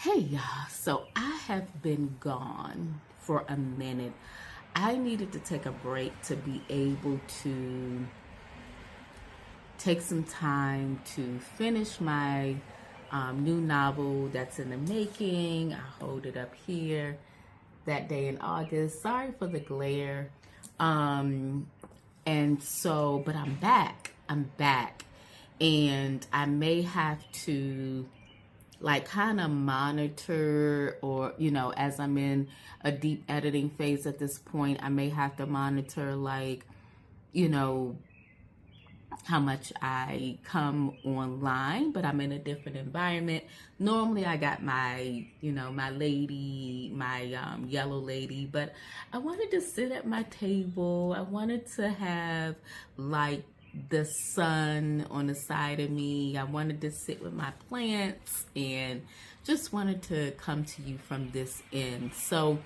Hey y'all, so I have been gone for a minute. I needed to take a break to be able to take some time to finish my new novel that's in the making. I hold it up here, That Day in August. Sorry for the glare. But I'm back. And I may have to kind of monitor, or as I'm in a deep editing phase at this point, I may have to monitor you know how much I come online, but I'm in a different environment. Normally I got my my lady, my yellow lady, but I wanted to sit at my table. I wanted to have the sun on the side of me. I wanted to sit with my plants and just wanted to come to you from this end. So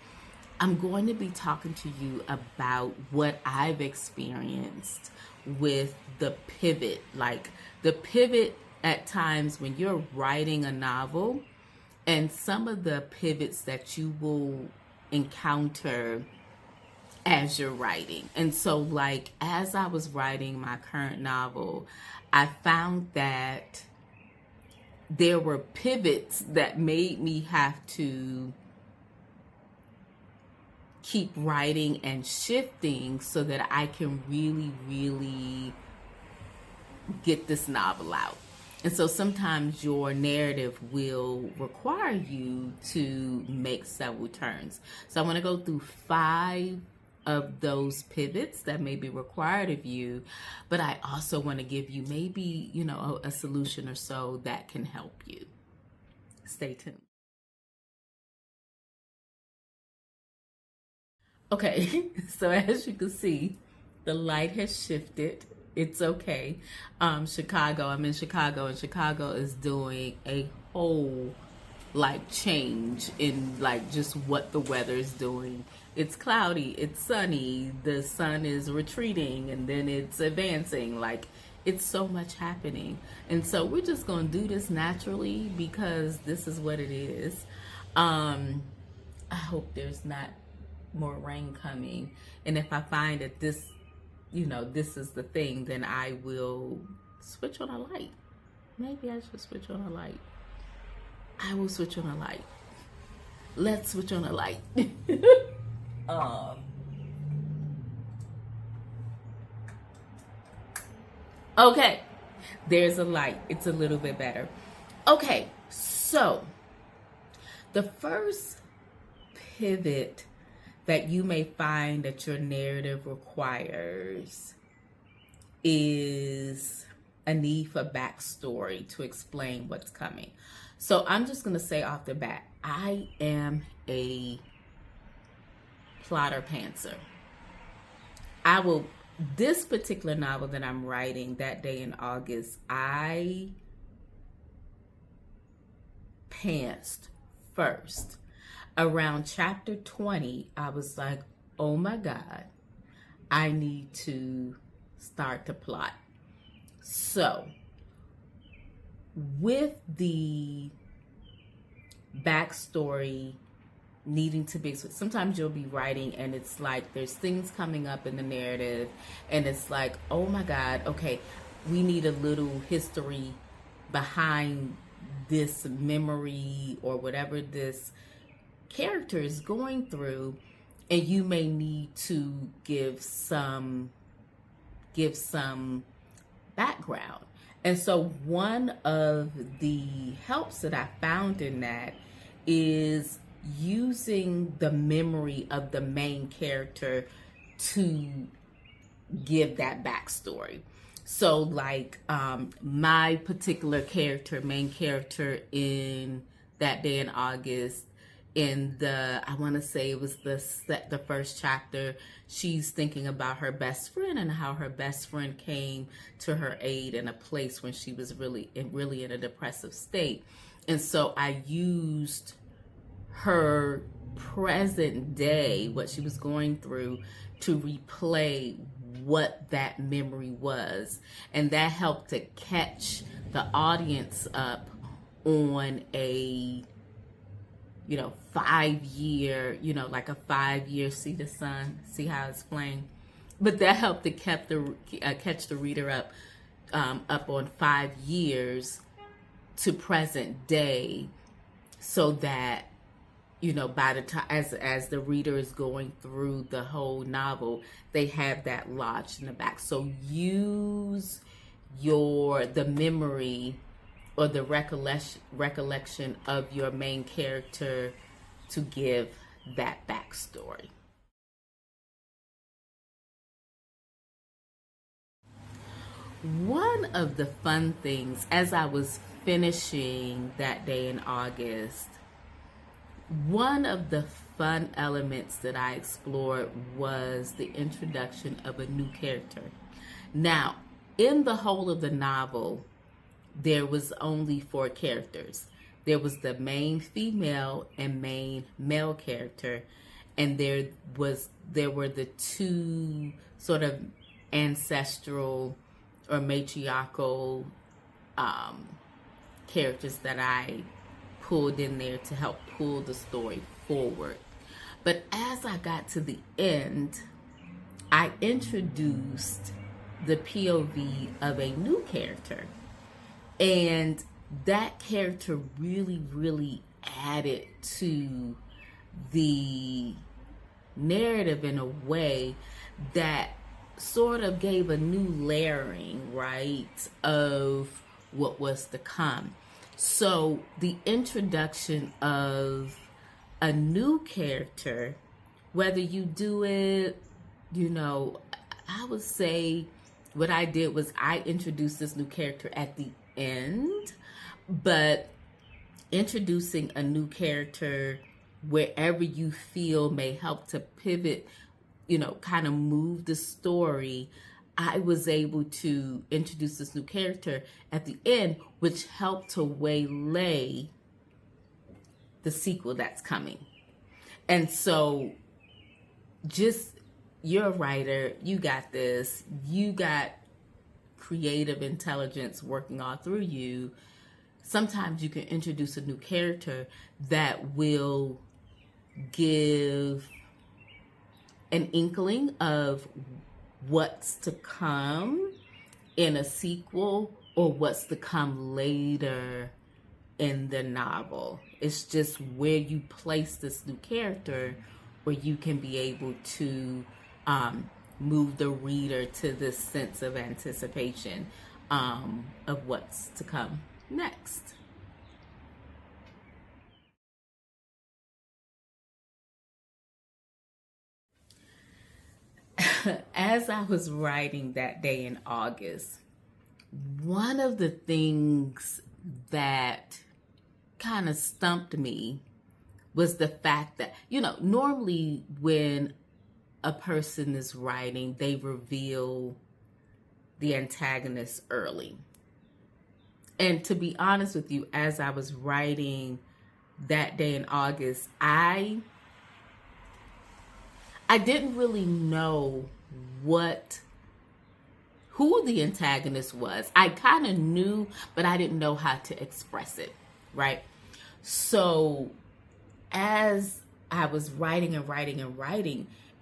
I'm going to be talking to you about what I've experienced with the pivot. The pivot at times when you're writing a novel, and some of the pivots that you will encounter as you're writing. And so as I was writing my current novel, I found that there were pivots that made me have to keep writing and shifting so that I can really get this novel out. And so sometimes your narrative will require you to make several turns. So I want to go through 5 of those pivots that may be required of you, but I also want to give you maybe, a solution or so that can help you. Stay tuned. Okay, so as you can see, the light has shifted. It's okay. Chicago, I'm in Chicago, and Chicago is doing a whole change in just what the weather is doing. It's cloudy, it's sunny, the sun is retreating, and then it's advancing. It's so much happening. And so we're just going to do this naturally because this is what it is. I hope there's not more rain coming. And if I find that this is the thing, then I will switch on a light. Maybe I should switch on a light. I will switch on a light. Let's switch on a light. Okay, there's a light. It's a little bit better. Okay, so the first pivot that you may find that your narrative requires is a need for backstory to explain what's coming. So I'm just going to say off the bat, I am a plotter pantser. This particular novel that I'm writing, That Day in August, I pantsed first. Around chapter 20, I was like, oh my God, I need to start to plot. So with the backstory needing to be, sometimes you'll be writing and it's there's things coming up in the narrative and it's oh my God, okay, we need a little history behind this memory or whatever this character is going through, and you may need to give some background. And so one of the helps that I found in that is using the memory of the main character to give that backstory. So my particular main character in That Day in August, in I want to say it was the first chapter, she's thinking about her best friend and how her best friend came to her aid in a place when she was really in a depressive state. And so I used her present day, what she was going through, to replay what that memory was. And that helped to catch the audience up on a 5-year, like a 5-year see the sun, see how it's playing. But that helped to catch the reader up on 5 years to present day, so that by the time as the reader is going through the whole novel, they have that lodged in the back. So use the memory or the recollection of your main character to give that backstory. One of the fun things as I was finishing That Day in August, one of the fun elements that I explored was the introduction of a new character. Now, in the whole of the novel, there was only 4 characters. There was the main female and main male character, and there were the 2 sort of ancestral or matriarchal characters that I pulled in there to help pull the story forward. But as I got to the end, I introduced the POV of a new character. And that character really, really added to the narrative in a way that sort of gave a new layering, right, of what was to come. So the introduction of a new character, whether you do it, I would say what I did was I introduced this new character at the end, but introducing a new character wherever you feel may help to pivot, kind of move the story. I was able to introduce this new character at the end, which helped to waylay the sequel that's coming. And so you're a writer, you got this, you got creative intelligence working all through you. Sometimes you can introduce a new character that will give an inkling of what's to come in a sequel or what's to come later in the novel. It's just where you place this new character where you can be able to move the reader to this sense of anticipation of what's to come next. As I was writing That Day in August, one of the things that kind of stumped me was the fact that, normally when a person is writing, they reveal the antagonist early. And to be honest with you, as I was writing That Day in August, I didn't really know who the antagonist was. I kind of knew, but I didn't know how to express it, right? So as I was writing,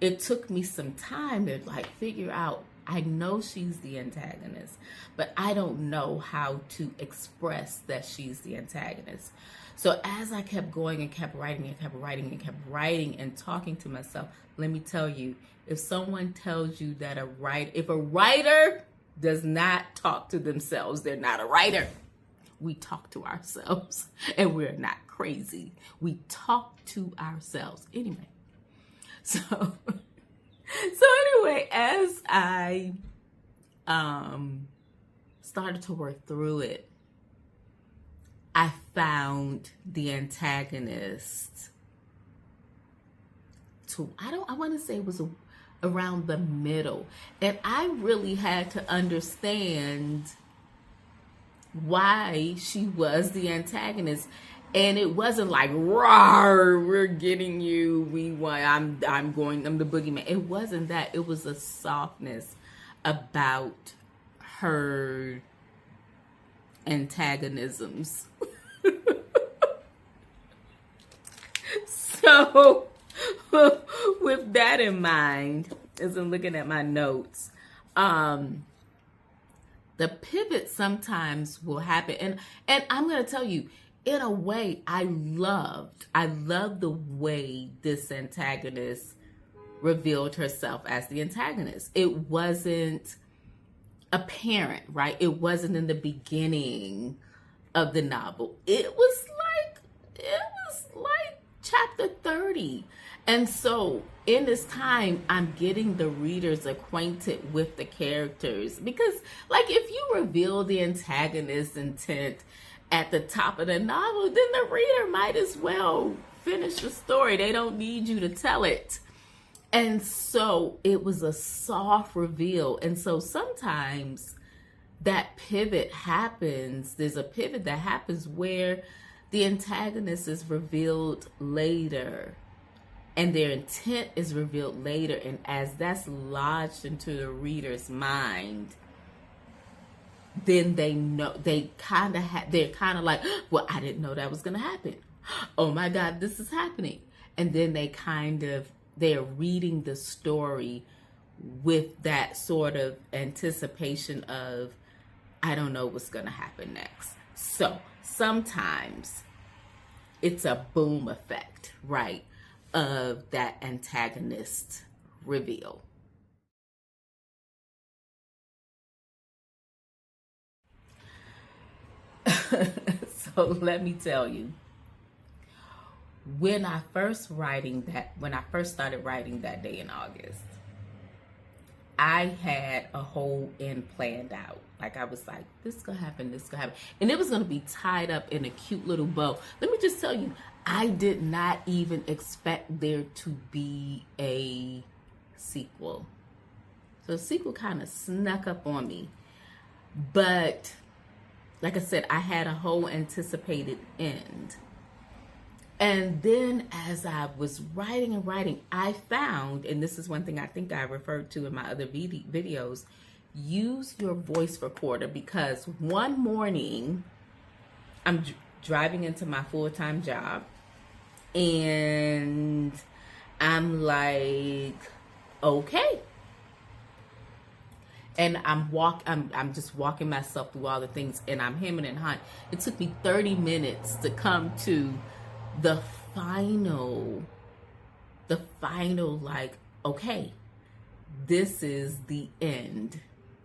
it took me some time to figure out, I know she's the antagonist, but I don't know how to express that she's the antagonist. So as I kept going and kept writing and talking to myself, let me tell you, if someone tells you that if a writer does not talk to themselves, they're not a writer. We talk to ourselves, and we're not crazy. We talk to ourselves. Anyway, so anyway, as I started to work through it, I found the antagonist I want to say it was around the middle. And I really had to understand why she was the antagonist. And it wasn't like, "Rawr, we're getting you, we want, I'm the boogeyman." It wasn't that. It was a softness about her antagonisms. So with that in mind, as I'm looking at my notes, the pivot sometimes will happen. And I'm going to tell you, in a way, I loved the way this antagonist revealed herself as the antagonist. It wasn't apparent, right? It wasn't in the beginning of the novel. It was like chapter 30. And so in this time, I'm getting the readers acquainted with the characters, because like if you reveal the antagonist's intent at the top of the novel, then the reader might as well finish the story. They don't need you to tell it. And so it was a soft reveal. And so sometimes that pivot happens. There's a pivot that happens where the antagonist is revealed later and their intent is revealed later. And as that's lodged into the reader's mind, then they know, they're kind of like, well, I didn't know that was going to happen. Oh my God, this is happening. And then they're reading the story with that sort of anticipation of, I don't know what's going to happen next. So sometimes it's a boom effect, right, of that antagonist reveal. So let me tell you, when I first started writing that day in August, I had a whole end planned out. Like I was like, this is gonna happen, this is gonna happen. And it was gonna be tied up in a cute little bow. Let me just tell you, I did not even expect there to be a sequel. So the sequel kind of snuck up on me. But like I said, I had a whole anticipated end. And then as I was writing and writing, I found, and this is one thing I think I referred to in my other videos, use your voice recorder, because one morning I'm driving into my full-time job and I'm like, okay. And I'm just walking myself through all the things, and I'm hemming and hawing. It took me 30 minutes to come to the final, like, okay, this is the end.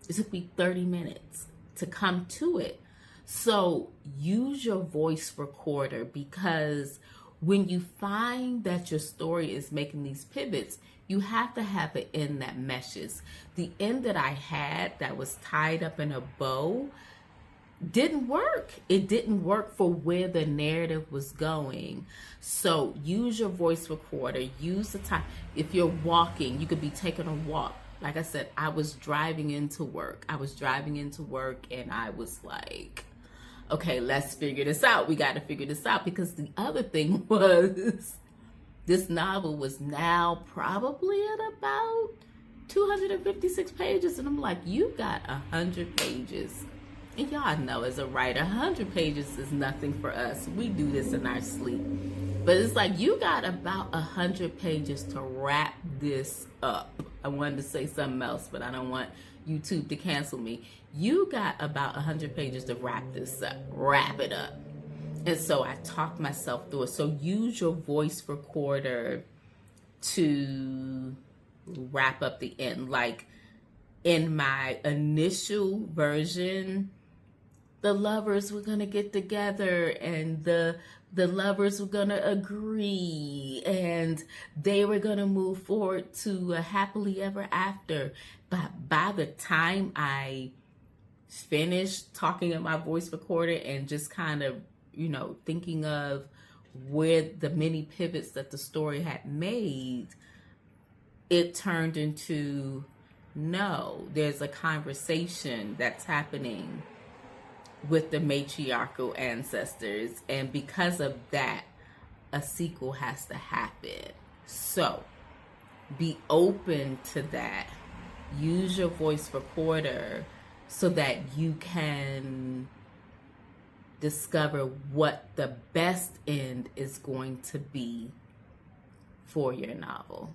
It took me 30 minutes to come to it. So use your voice recorder, because when you find that your story is making these pivots, you have to have an end that meshes. The end that I had that was tied up in a bow didn't work. It didn't work for where the narrative was going. So use your voice recorder. Use the time. If you're walking, you could be taking a walk. Like I said, I was driving into work. And I was like, okay, let's figure this out. We got to figure this out, because the other thing was this novel was now probably at about 256 pages. And I'm like, you got 100 pages. And y'all know, as a writer, 100 pages is nothing for us. We do this in our sleep. But it's like, you got about 100 pages to wrap this up. I wanted to say something else, but I don't want YouTube to cancel me. You got about 100 pages to wrap this up. Wrap it up. And so I talked myself through it. So use your voice recorder to wrap up the end. Like in my initial version, the lovers were gonna get together, and the lovers were gonna agree, and they were gonna move forward to a happily ever after. But by the time I finished talking in my voice recorder and just kind of, thinking of where the many pivots that the story had made, it turned into, no, there's a conversation that's happening with the matriarchal ancestors, and because of that, a sequel has to happen. So be open to that. Use your voice recorder so that you can discover what the best end is going to be for your novel.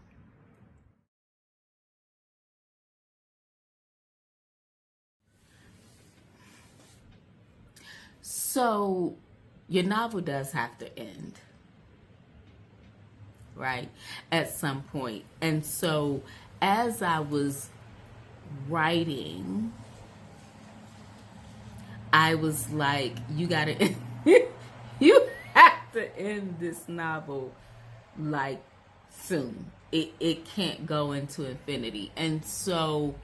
So your novel does have to end, right? At some point. And so as I was writing, I was like, you gotta, you have to end this novel like soon. It can't go into infinity. And so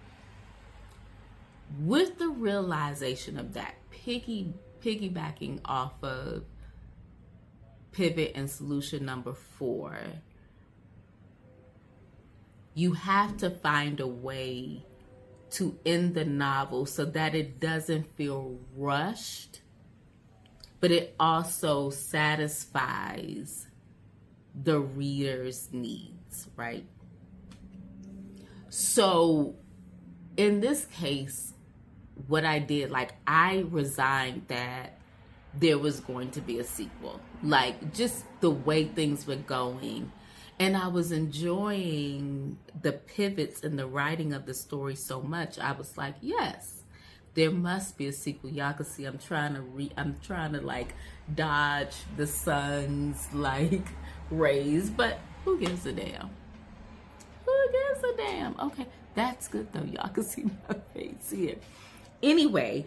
with the realization of that, piggybacking off of pivot and solution number 4, you have to find a way to end the novel so that it doesn't feel rushed, but it also satisfies the reader's needs, right? So in this case, what I did, like, I resigned that there was going to be a sequel, like just the way things were going. And I was enjoying the pivots in the writing of the story so much. I was like, yes, there must be a sequel. Y'all can see I'm trying to like dodge the sun's like rays, but who gives a damn? Who gives a damn? Okay, that's good though. Y'all can see my face here. Anyway,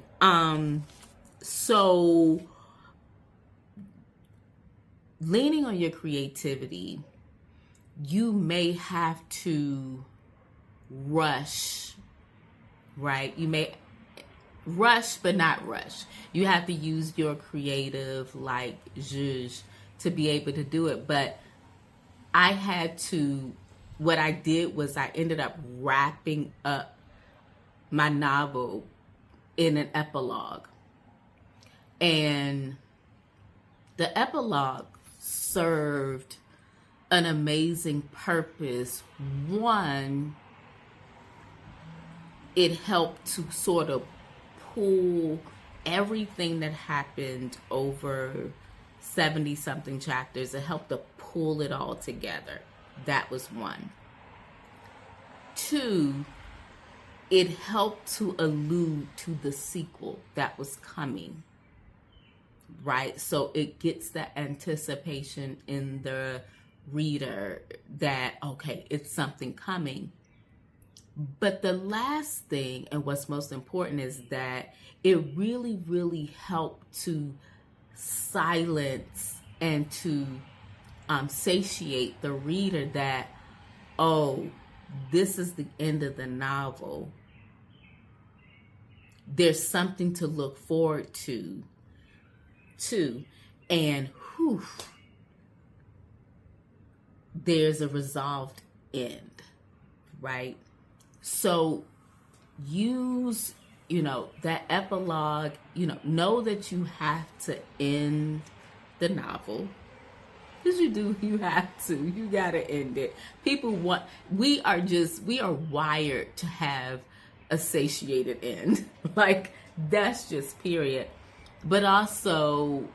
so leaning on your creativity, you may have to rush, right? You may rush, but not rush. You have to use your creative, like, zhuzh to be able to do it. But I had to, what I did was I ended up wrapping up my novel in an epilogue. And the epilogue served an amazing purpose. One, it helped to sort of pull everything that happened over 70 something chapters. It helped to pull it all together. That was one. Two, it helped to allude to the sequel that was coming, right? So it gets that anticipation in the reader that, okay, it's something coming. But the last thing, and what's most important, is that it really, really helped to silence and to satiate the reader that, oh, this is the end of the novel. There's something to look forward to, and there's a resolved end, right? So use, that epilogue, know that you have to end the novel. Because you have to. You got to end it. We are wired to have a satiated end. Like, that's just period. But also,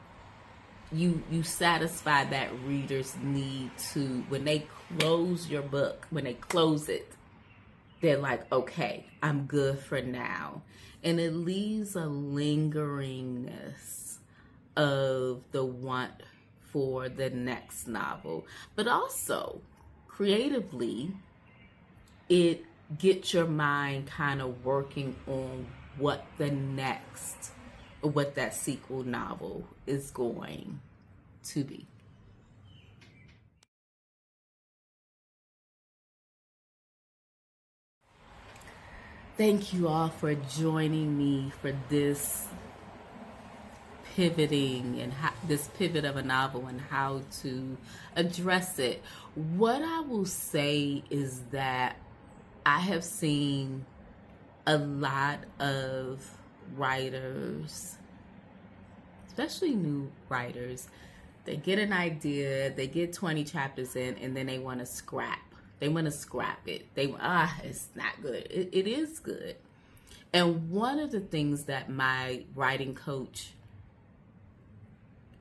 you satisfy that reader's need to, when they close your book, when they close it, they're like, okay, I'm good for now. And it leaves a lingeringness of the want for the next novel. But also, creatively, it gets your mind kind of working on what that sequel novel is going to be. Thank you all for joining me for this pivoting and this pivot of a novel and how to address it. What I will say is that I have seen a lot of writers, especially new writers, they get an idea, they get 20 chapters in, and then they want to scrap. They want to scrap it. It's not good. It is good. And one of the things that my writing coach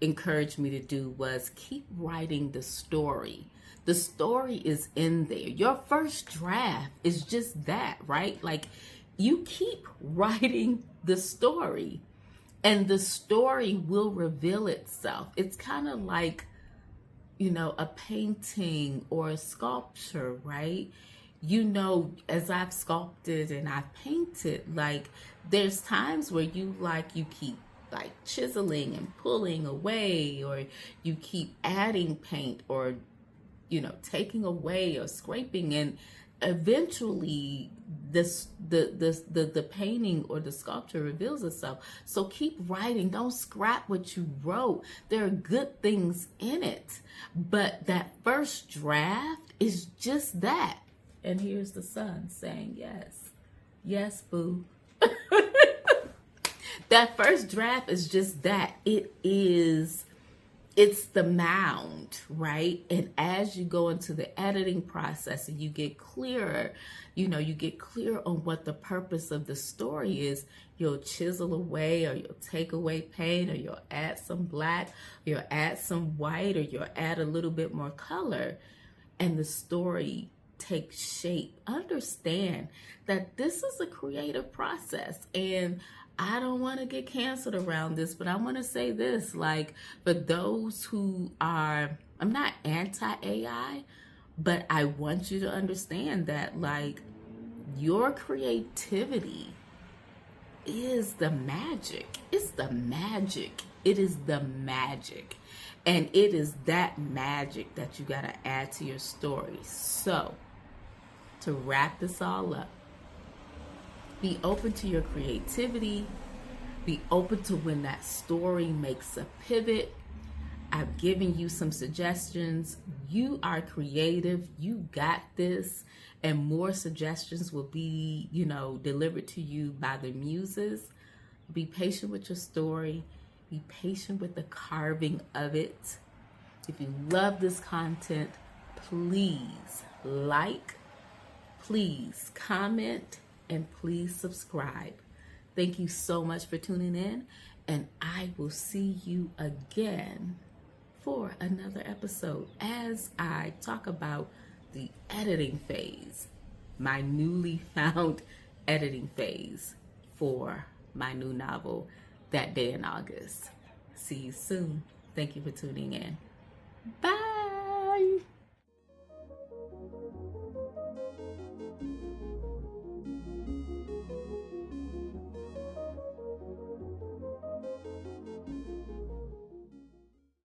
encouraged me to do was keep writing the story. The story is in there. Your first draft is just that, right? Like, you keep writing the story and the story will reveal itself. It's kind of like, a painting or a sculpture, right? As I've sculpted and I've painted, like, there's times where you keep like chiseling and pulling away, or you keep adding paint, or taking away or scraping, and eventually the painting or the sculpture reveals itself. So keep writing. Don't scrap what you wrote. There are good things in it, but that first draft is just that. And here's the sun saying yes, boo. That first draft is just that. It's the mound, right? And as you go into the editing process and you get clearer, you get clear on what the purpose of the story is, you'll chisel away, or you'll take away paint, or you'll add some black, or you'll add some white, or you'll add a little bit more color, and the story takes shape. Understand that this is a creative process, and I don't want to get canceled around this, but I want to say this, like, for those who are, I'm not anti-AI, but I want you to understand that, like, your creativity is the magic. It's the magic. It is the magic. And it is that magic that you got to add to your story. So, to wrap this all up, be open to your creativity. Be open to when that story makes a pivot. I've given you some suggestions. You are creative. You got this. And more suggestions will be, delivered to you by the muses. Be patient with your story. Be patient with the carving of it. If you love this content, please like, please comment, and please subscribe. Thank you so much for tuning in, and I will see you again for another episode as I talk about the editing phase, my newly found editing phase for my new novel, That Day in August. See you soon. Thank you for tuning in. Bye.